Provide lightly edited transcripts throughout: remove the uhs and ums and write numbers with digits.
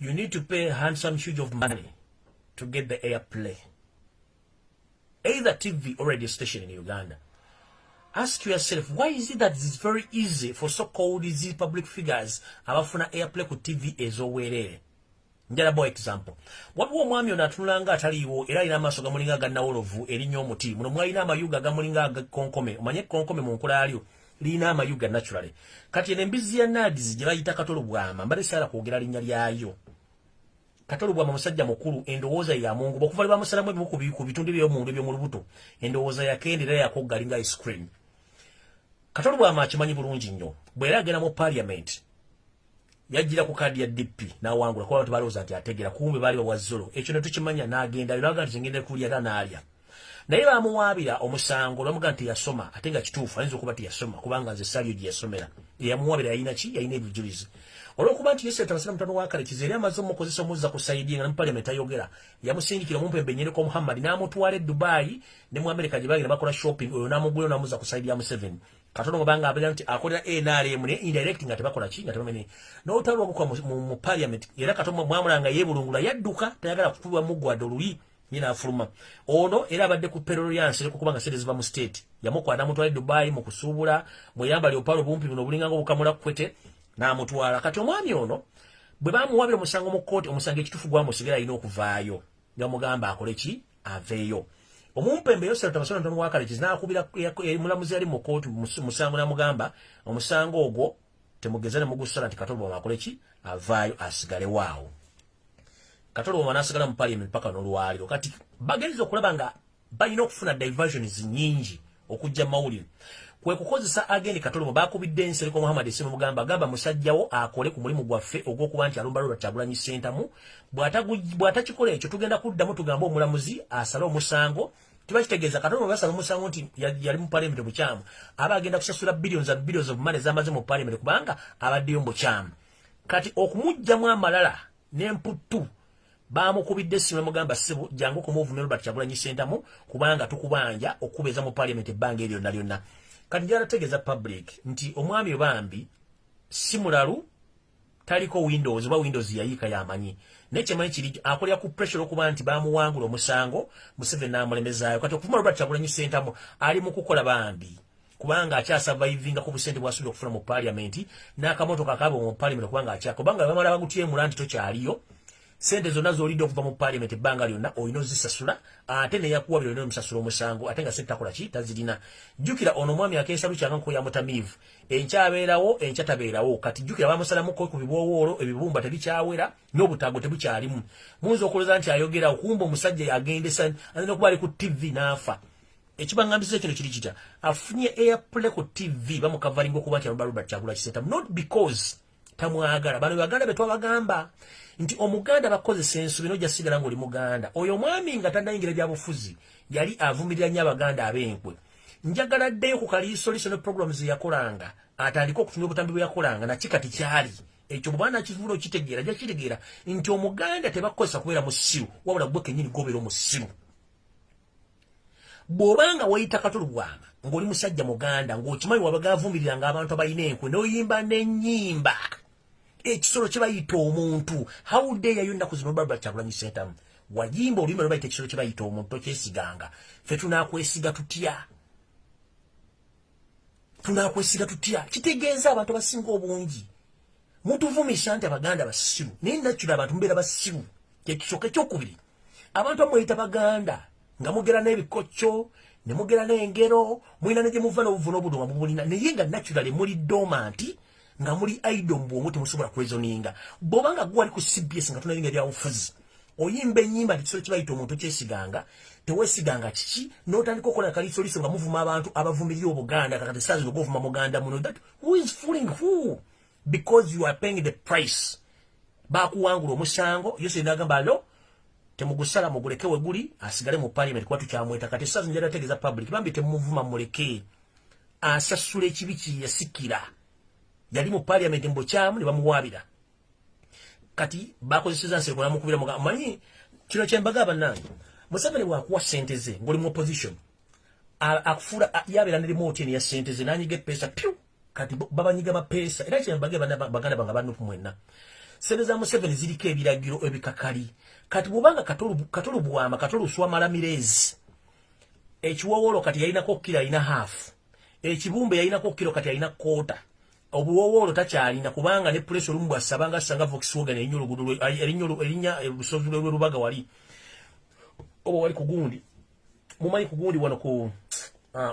you need to pay a handsome huge of money to get the airplay. Either TV or radio station in Uganda. Ask yourself, why is it that it's very easy for so-called easy public figures abafuna airplay ku TV ezowerere? Njala boy example. Waliwo mwami onatunulanga ataliwo era ina amaso gamulinga gannawolovu erinnya omuti. Muno mwalina amayuga gamulinga konkome. Omanye konkome mu nkola yalyo lina amayuga naturally. Kati embizi ya nadizi gye bayita katolobwama mbale sala kwogera linnya lyayo. Katolobwama musajja mukulu endowooza ya Mungu bokuvali bamusalamu ebimu ku bitundu by'omundu by'omu lubuto. Endowooza yakendera yakoggalinga ice cream. Katolobwama akimanyi bulungi nnyo. Bwe era agenda mu parliament yajira ku kadi ya DP na wangula kwa abantu balooza nti ategera kumbe bali wazolo ekyo netukimanya n'agenda biraga nti ngende kulya tanaalya naye bamuwaabira omusango lwamuga nti yasoma ate nga kituufu ayinza okuba ti yasoma kubanga nze saliyo gye yasomera yamuwaabira yalina ki yalina ebijulizi olwokuba nti yesu tamasira mutano wa kale kizeri amaze omukozesa omuzza kusaidia nga mu parliament ayogera yamusindikira omumpembe Nyereko Muhammad n'amutwala Dubai ne mu America gye bagenda bakola shopping oyo n'amugula n'amuzza kusaidia mu 7 katono mubanga abira nti akolera NRM ne indirect nga tebakola ki nga tebamenye n'otalwa okukwa mu parliament era katono mwamulanga yebulungula yadduka tayagala kutubwa mugwado luli nyina afuluma ono era abadde ku perorianse kubanga sede ziva mu state yamukwana mutwala Dubai mu kusubula muyamba lyopalo bumpi buno bulinga ngo bukamula kwete n'amutwala kati omwami ono bwe bamuwabira omusango mu kooti omusango ekitufu gwamusigala alina okuvaayo yamugamba akole ki aveeyo omumpembe yose tamasona ntono wakale kizinakubira mulamuzi ali mu kooti musango namugamba omusango ogwo temugezane mugusala nti Katolobwama akole ki avaayo asigale waawo Katolobwama n'asigala mu parliament paka n'olwaliro kati bagenze okulaba nga balina okufuna diversions nyingi okujja mawulire kwe kukozesa ageni Katolobwama bakubidde Nsereko Muhammad esimu mugamba gamba musajjawo akole ku mulimu gwaffe ogw'okuba nti alumba Robert Kyagulanyi Ssentamu bw'atakikola ekyo tugenda kuddamu tugamba omulamuzi asala omusango tibakitegeeza Katolobwama basala omusango nti yali mu parliament bukyamu aba agenda kusasula billions of money zamaze mu parliament kubanga abaddeyo mu bukyamu kati okumugjamu amalala n'emputtu bamukubidde esimu mugamba ssebo jangu okumuvu ne Robert Kyagulanyi Ssentamu kubanga tukubanja okubeza mu parliament ebbanga eryo lyonna kati njala tegeza public nti omwami obambi simulalu taliko Windows oba Windows yayika yamanyi nekimanyi kiri akolya ku pressure okuba nti bamuwangula omusango Museveni n'amulemezaayo kati okuvuma Robert Kyagulanyi Ssentamu ali mu kukola bambi kubanga akyasurvivinga ku busente bwasubira okufuna mu parliament n'akamotoka akaabo mu parliament kubanga akyakobanga bamala bagutyemula nti tokyaliyo sente zonna z'olidde okuva mu parliament ebbanga lyonna olina ozisasula ate neyakuwabira olina omusasula omusango ate nga sente takola ki tazirina jjukira ono omwami akeesa lukyanga nko yamutamiivu enkyabeerawo enkyatabeerawo kati jjukira bamusalamuko ku bibwowoolo ebibumba tebikyawera n'obutaago tebukyalimu muyinza okulooza nti ayogera okumba omusajja yagendesa alina okuba ali ku TV n'afa ekibangambisa kino kiri kitya afunye airplay ku TV bamukavalinga okuba nti alumba Robert Kyagulanyi Ssentamu not because tamwagala bano baganda betwabagamba nti omuganda bakozesa ensubi no jasigala ngoli muganda oyo mwami nga tandayingira byabufuzi yali avumirira nnyo abaganda abenkwe njagala ddeyo ku kaliiso liso ne programs yakolanga atandika okutumya obutambi bwe yakolanga nakikati kyali ekyo bwana kivulo kitegeera jakitegeera nti omuganda tebakozesa kubeera musiru wabula gwe kenyini gobera omusiru bw'obanga wayita Katolobwama ng'oli musajja muganda ng'okimanyi wabagaavumiriranga abantu abalina enkwe n'oyimba n'ennyimba ekisolo kye bayita omuntu how dare you ennaku zino Robert Kyagulanyi Ssentamu wayimba oluyimba lwe bayita ekisolo kye bayita omuntu tokyesiganga ffe tunaakwesiga tutya kitegeeza abantu abasinga obungi mutuvumisa nti abaganda basiru naye nakira abantu mubeera basiru kyekisooka ekyokubiri abantu amweyita baganda nga mugera n'ebikokyo ne mugera n'engero mulina ne gye muva n'obuvuna obudonga mubulina naye nga naturally muli domanti nga muli idol mbwomwe temusobola kwezoninga bw'obanga gwe ali ku CBS nga tunalinga ebyabufuzi oyimba ennyimba ekisolo kye bayita omuntu kyesiganga teweesiganga kiki n'otandika okukola kaliisoliiso nga muvuma abantu abavumirira obuganda kakati saa zino govuma muganda muno that who is fooling who because you are paying the price bakuwangula omusango yose n'agamba alo temugusala muguleke we guli asigale mu parliament kwa tukyamweta kati saa zinjala tegeza public bambi temuvuma muleke asasula ekibi yasikira yali mu parliament mbokyamu ne bamuwaabira kati bakozeseza Nsereko namukubira muga manyi kino kyembaga bannange Museveni wakuwa sente ze ngoli mu opposition akufura yabera ne remote ya sente ze nanyiga pesa piu kati babanyiga mapesa era kyembaga baganda banga banu kumwena sente za Museveni ziriko ebiragiro ebikakali kati bubanga katolu bwama katolu swamala mirezi ekiwowolo kati yalinako kilo ina half ekibumbe yalinako kilo kati yalina kota obuwowolo takyalina kubanga ne press olumbu asabanga sanga Volkswagen erinya ebusozi lwerubaga wali obo wali kugundi mumanyi kugundi wano ku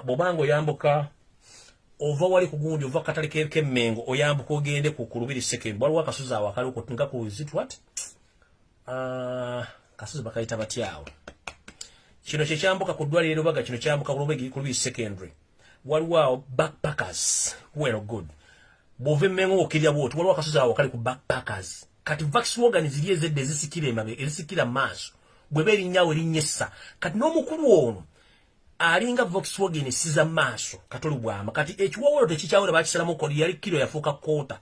bobango yambuka ova wali kugundi ova katale kemmengo oyambuka ogende ku kulubiri second wali wakasoza wakali okutunga ku is what kasoza bakayita batyawo kino kyambuka ku ddwaliro baga kino kyambuka kulubiri secondary waliwo backpackers well good bove mengo okirya bwoti waliwo akasoza wakali ku backpackers kati Volkswagen ziliye zedde zisikira emabe elisikira maaso bweberi nyawe linyesa kati n'omukulu ono alinga Volkswagen siza maaso katolu bwama kati ekiwowolo tekikyawera bakisalamu kodi yali kilo yafuuka kota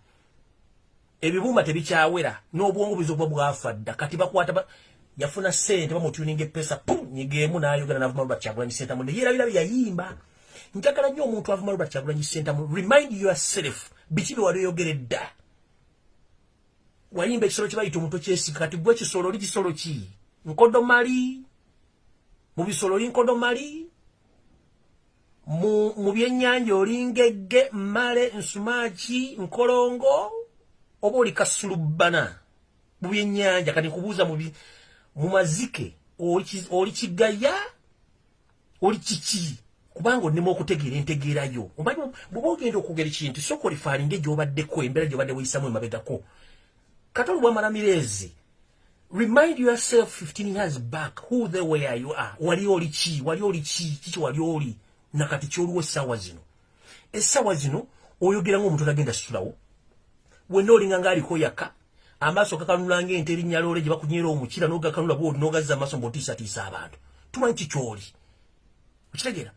ebibumba tebikyawera n'obwongo bizokuba bwafadda kati bakwata yafuna sente bamutuninga pesa pum nyigemu n'ayogera n'avuma Robert Kyagulanyi Ssentamu ne yerabira yayimba njagala nnyo omuntu avuma Robert Kyagulanyi Ssentamu remind yourself bikibe wali oyogeredda wayimba ekisolo kibayita omuntu kyesika kati gwe kisolo li kisolo ki nkodomali mu bisolo li nkodomali mu byennyanja olingegge mmale nsumaki nkolongo oba oli kasulubana mu byennyanja kati kubuuza mu mazike oli kigaya oli kiki kubanga onnema okutegeera entegeerayo omanyi bw'oba ogenda okugera ekintu sooka olifaalinga gy'obaddeko embeera gy'obadde weeyisamu emabegako katolu bwamala mirezi remind yourself 15 years back who they were you are wali oli ki kiki wali oli nakati kyoliwo essaawa zino oyogera ng'omuntu tagenda situlawo wenna olinga ng'aliko yaka amaaso gakanulanga ente erinnya loole gye bakunyera omukira n'ogakanula bw'oli n'ogazza amaaso ng'otiisatiisa abantu tumanyi kikyoli okitegeera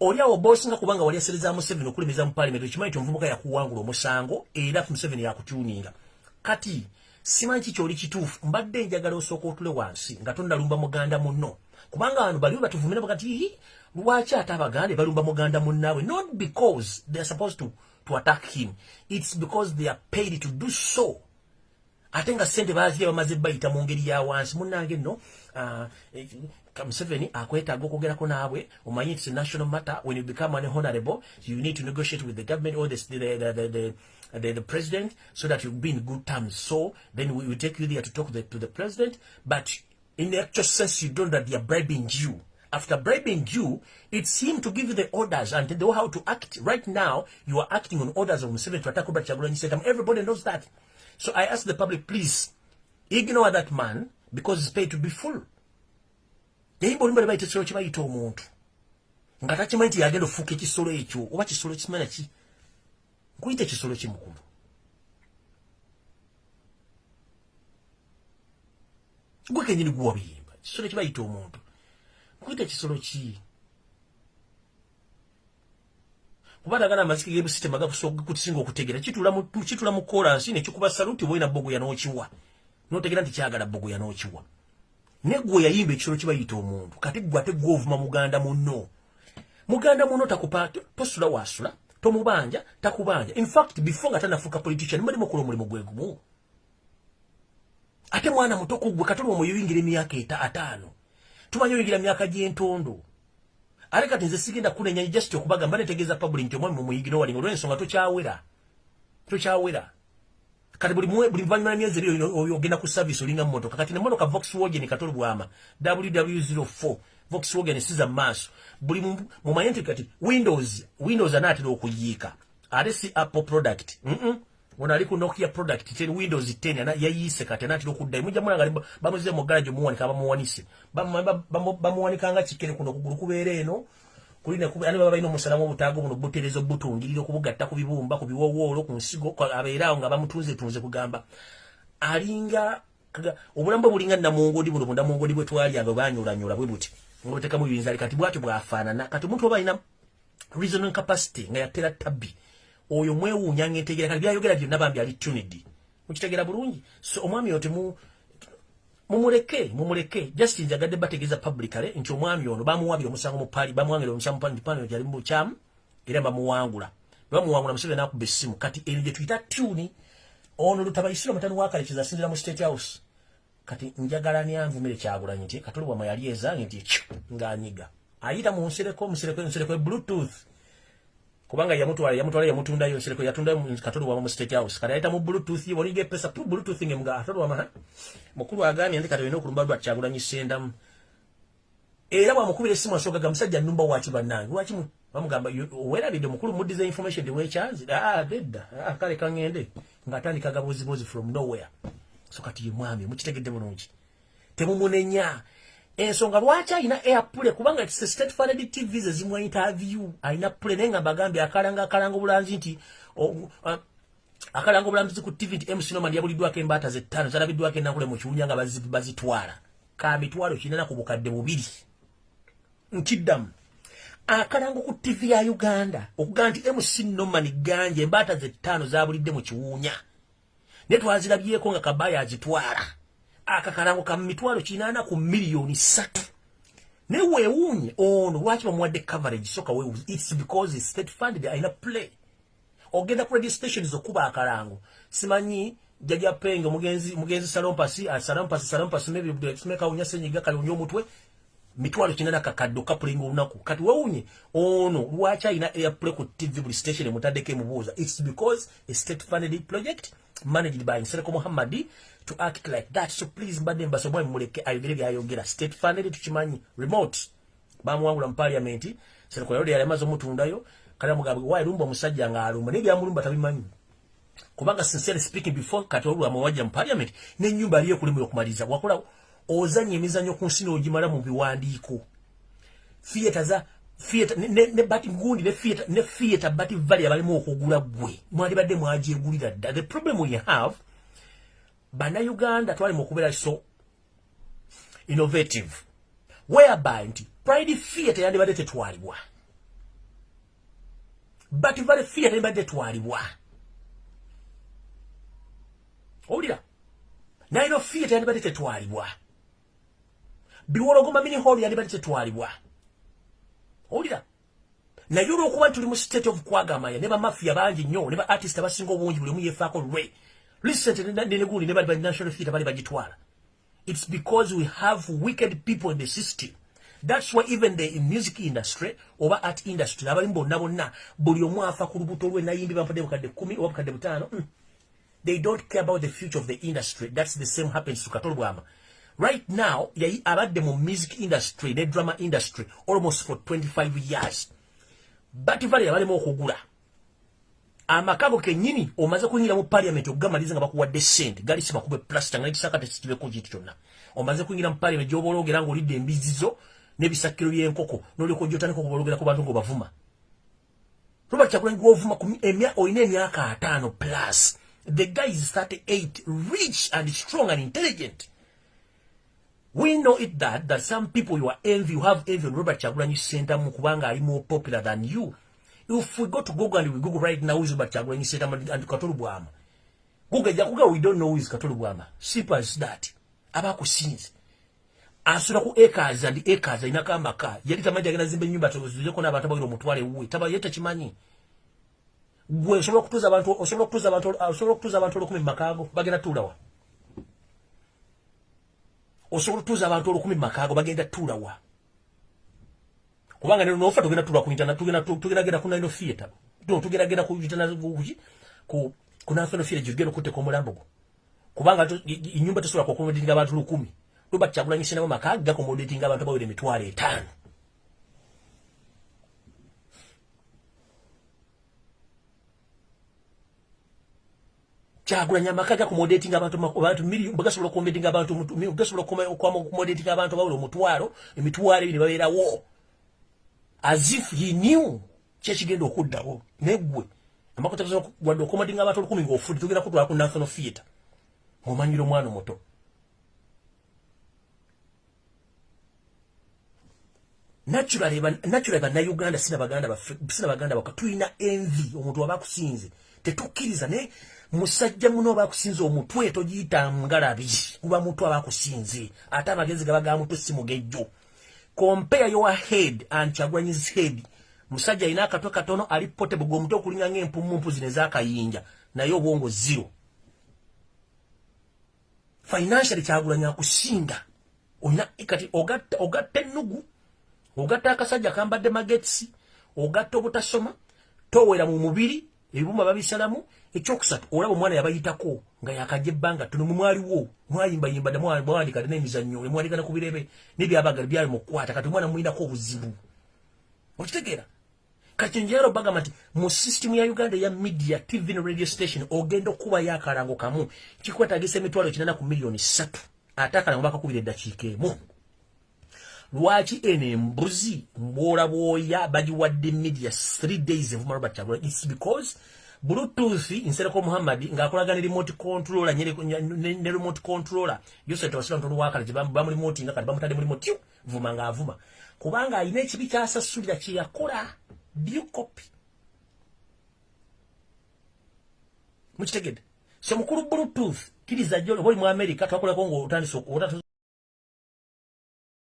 oli awo boosinga kubanga wali asereza Museveni okulemeza mu parliament okimanyi omuvubuka yakuwangula omusango era Museveni yakutuuninga kati simanyi kikyoli kituufu mbadde njagala osooka otule wansi nga tonnalumba muganda munno kubanga abantu baliwo batuvumira bakati lwaki ate abaganda balumba muganda munnaabwe not because they are supposed to attack him it's because they are paid to do so ate nga sente baazirya bamaze bayita mu ngeri ya wansi munnange nno Museveni akwetaaga okwogerako naabwe omanyi it's a national matter when you become an honorable you need to negotiate with the government or the president so that you'll be in good terms so then we will take you there to talk to the president but in the actual sense you don't that they are bribing you after bribing you it's him to give you the orders and they know how to act right now you are acting on orders of Museveni to attack Robert Kyagulanyi Ssentamu everybody knows that so I ask the public please ignore that man because he's paid to be full yayimba olimba lebayita ekisolo kibayita omuntu nga takimanyi nti yagenda ofuuka ekisolo ekyo oba kisolo kimanya ki nkuyita ekisolo kimukulu gwe kenyini guwa biyimba kisolo kibayita omuntu nkuyita ekisolo ki kuba tagana amazike g'ebusitema gakusinga okutegeera kitula mu kolansi nekikuba saluti oba olina bogoya n'okiwa n'otegeera nti kyagala bogoya n'okiwa negwe yayimba ekisolo kibayita omuntu kati gwe ate gw'ovuma muganda munno takupa tosula wasula tomubanja takubanja in fact before nga tanafuuka politician mulimu okola omulimu gwe gumu ate mwana muto kugwe katolo omuyingira emyaka 5 tumanyi oyingira myaka gy'entondo ale kati nze sigenda kunenya just okubaga mbane tegeeza public nti omwami mumuyigiro wali olw'ensonga tokyawera kati buli vanyuma myezi ebiri oyogenda ku service olinga mmotoka kati nemmotoka Volkswagen katolo bwama WW04 Volkswagen siza maaso buli mumanye nti kati Windows anaatera okuyiika ate si Apple product ono ali ku Nokia product teri Windows 10 yayiise kati anaatera okuddayo mujja mulanga bamuzize mu garage omuwanika bamuwanise bamuwanikanga kikere kuno okugulu kubeera eno kulina ani baba balina omusalamu obutaago buno buterezo butungirira okubugatta ku bibumba ku biwowoolo ku nsigo abeeraawo nga bamutunze kugamba alinga obulambo bulinga namungodi buno bundamungodi bwe twalyanga banyulanyola bwe buti ngotekamu yinza kati bwati bwafaanana kati omuntu oba alina reasoning capacity nga yatera tabbi oyo mwewuunya ng'entegeera kati byayogera byonna bambi ali tuned mukitegeera bulungi so omwami yote mumuleke just njagadde bategeeza publicly nti omwami ono bamuwabira omusango mu pali bamuwangira omusango mu pali yali mu kyamu era bamuwangula Museveni n'akuba essimu kati eri gye tuyita tuni ono Lutabayisiro Matano wakale kizasinzira mu State House kati njagala ni anvumire Kyagulanyi nti Katolubwama yali ezange nti nganyiga ayita mu nsereko Bluetooth kubanga yamutunda yo nsereko yatunda Katolubwama mu State House kati ayita mu Bluetooth yibonige pesa pu Bluetooth ngemuga Katolubwama mukulu agani ndi kati wino kulumba lwa Kyagulanyi sendamu era bamukubira esimu asogaga musajja nnumba wachi bannange wachi bamugamba werabide mukulu mudize information the way chance dedda kale kangende ngatandika gabuzibuzi from nowhere so kati yemwami mukitegedde bulungi temumunenya ensonga lwacha ina airplay kubanga it's a state funded TV zimwa interview aina play nenga bagambe akalango bulanzi nti akalango bulanzi ku TV nti MC Norman yabulidwa ke mbata ze 5 zalabidwa ke nakule mu kiwunyanga bazitwala ka mitwalo kinana ku bukadde bubiri nkiddamu akalango ku TV ya Uganda okugamba nti MC Norman ganje mbata ze 5 zabulidde mu kiwunya ne twazirabyeko nga kabaya azitwala akakalango ka mitwalo kinana ku milioni 3 ne weewunye ono lwaki bamuwadde coverage soka we it's because it's state funded aina play ogenda ku radio stations okuba akalango simanyi jaja penge mugenzi salompasi maybe the maker unyase nyiga kali unyo mutwe mitwalo kinana kakaddo kapulingo unaku kati weewunye ono lwaki aina airplay ku TV station mutadeke mubuza it's because a state funded project managed by Nsereko Muhammadi to act like that. So please mbade mbasobwa muleke ayogere ayogera state funded tukimanyi remote bamwangula mu parliament Nsereko yode yalemazo mutundayo kala mugabe wa irumba musajja nga alumba ne byamulumba tabimanyi kubanga sincerely speaking before katolu amwaja mu parliament ne nyumba aliyo kulimu yokumaliza wakola ozanye emizanyo ku nsino ogimala mu biwandiiko theater ne bati ngundi ne theater bati vali abalimu okugula gwe mwali badde mwaje gulira dda. The problem we have bana Uganda twali mukubera so innovative whereby nti pride theater yandi badde tetwalibwa bati vali theater yandi badde twalibwa olira nayo theater yandi badde tetwalibwa biwologoma mini hall yandi badde tetwalibwa olira na yuro okuba tuli mu state of kwagamaya neba mafia bangi nnyo neba artist abasinga obungi buli mu yefaako lwe listen ne guli neba ba national theater bali bagitwala. It's because we have wicked people in the system. That's why even the music industry over art industry abalimbo nabonna buli omu afa ku lubuto lwe nayimbi bampadde bukadde 10 oba bukadde 5 they don't care about the future of the industry. That's the same happens to Katolubwama. Right now, yayi abadde mu music industry, the drama industry, almost for 25 years. But vale yabalemo okugula. Amakago kenyini omaze kunyira mu parliament okugamaliza nga bakuwadde sente. Gali sima kube plaster nga kisaka tesibe ko jitu kyonna. Omaze kunyira mu parliament jobologera ngo lidde embizizo nebisakiro byenkoko noliko jotane ko kubologera ko bantu ngo bavuma. Robert Kyagulanyi govuma ku emya oyine emyaka 5 plus. The guy is 38, rich and strong and intelligent. We know it that some people you have envy on Robert Kyagulanyi Center mukubanga ali more popular than you. If we go to Google and we Google right now who is Robert Kyagulanyi Center and Katolubwama. Google we don't know who is Katolubwama. Simple as that. Abakusinze. Asura ku acres and acres inakamba ka. Yali tamaja agenda zimbe nyumba tozuje kona abantu bagiro mutwale uwe. Taba yeta chimanyi. Gwe osobola kutuza abantu 10 makago bagenda tulawa. Osobola kutuza abantu 10 makago bagenda tulawa. Kubanga no ofa tugenda tula ku internet tugenda kuna ino theater. Tugenda ku internet ku kuna national theater jugero kute ko mulambo. Kubanga inyumba tesobola ku accommodate abantu 10. Robert Kyagulanyi Center makago ga accommodate abantu bawere mitwale 5. Kyagulanyi amakaga accommodating abantu million bagasobola accommodating abantu bagasobola accommodating abantu bawulo mutwalo emitwalo ebiri babeera wo as if he knew kyekigenda okuddawo negwe amakota wadde accommodating abantu 10 ng'ofudde tugenda kutwala ku national theater omanyiro omwana omuto naturally Uganda sina baganda bakatulina envy omuntu abakusinze tetukkiriza ne musajja muno bakusinze omutwe togiyita ngalabi kuba mutu abakusinze ate amagezi gabaga mutu simugejjo. Compare your head and Kyagulanyi's head. Musajja ina akatwe katono ali portable gomto okulinga ng'empumumpu zine zakayinja naye obwongo zero. financially kyagulanya kusinga ona ikati ogatta ennugu ogatta akasajja kambadde magetsi ogatta obutasoma towera mu mubiri ebibumba babisalamu ekyokusatu olaba omwana yabayitako nga yakajja ebbanga tono mu mwaliwo mwayimbayimba mwandika n'emizannyo mwandika ku birebe n'ebyabagali byali mu kwata kati omwana muyinako obuzibu okitegeera kati njero bagamati mu system ya Uganda ya media TV and radio station ogenda okuba yakalango kamu kikwetagisa emitwalo kinana ku milioni 3 ataka na bakakubira eddakiika emu lwaki ene mbuzi mbola boya bagiwadde media 3 days of Robert Chagulanyi? It's because Bluetooth insereko Muhammad ngakolaga ne remote controller ne remote controller yose tawasira ntono wakala jibamba remote nga kadi bamutade mu remote vuma nga avuma kubanga ayina ekibi kyasasulira kiyakola bio copy mukitegedde so mukuru Bluetooth kiriza jolo boli mu America twakola kongo utandise